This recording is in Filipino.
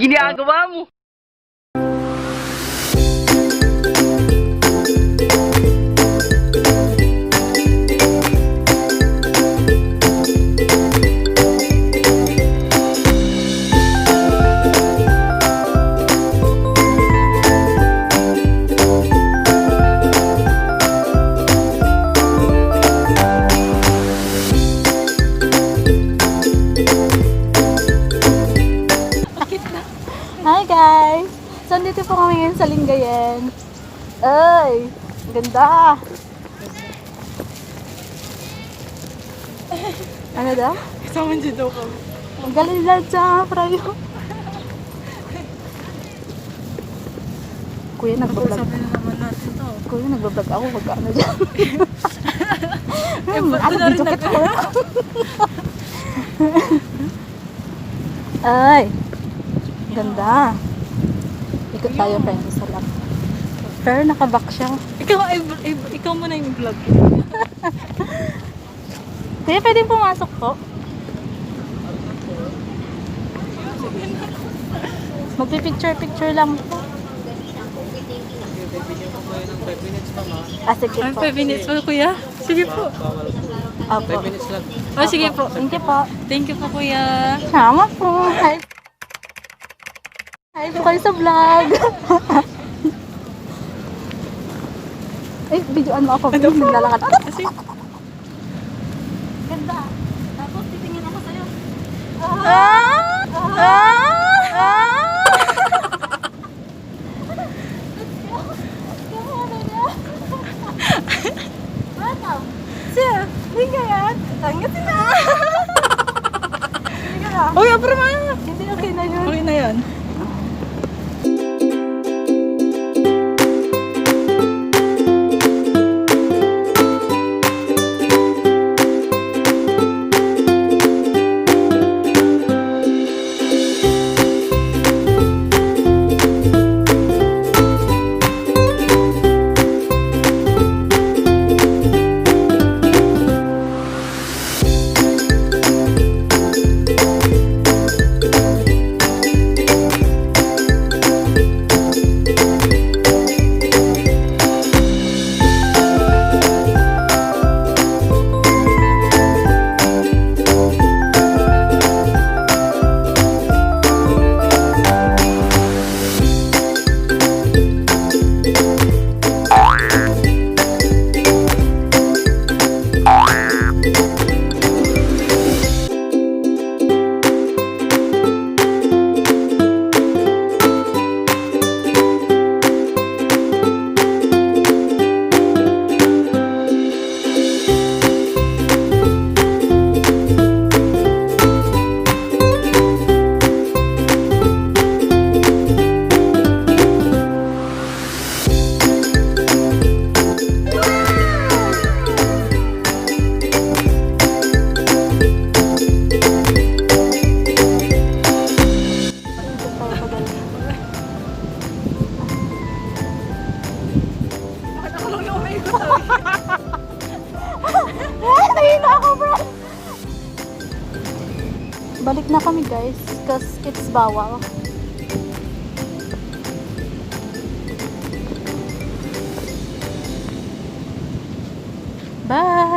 ginagawa mo? Hi guys! So, dito po kami ngayon sa Lingayen. Ay! Ganda! Ano daw? Kasama dyan daw kami. Ang galing lang sa prayo. Kuya, nagbablog. Sabi na naman natin to. Kuya, nagbablog ako. Huwag ka na dyan. Ba't Ano, na rin video kita ko. Ay! Ganda! Ikot tayo, friends, sa lap. Pero nakaback siya. Ikaw muna yung vlog. Kuya, pwedeng pumasok po? Magpipicture-picture lang po. Ah, sige Ay, po. 5 minutes pa kuya? Sige po. Opo. Oh, sige po. Thank you po. Thank you po kuya. Sama po. Hi. Hi po kayo sa vlog. Ay, videoan mo ako. Naglalakad. Kasi, Ganda. Tapos titingin ako sa'yo. Siya, hindi ka yan. Tangat sila. Hindi ka lang. uy, abra ma. Hindi, okay na yun. Okay na yan. Nahina ako, bro. Balik na kami, guys. Because it's bawal. Bye!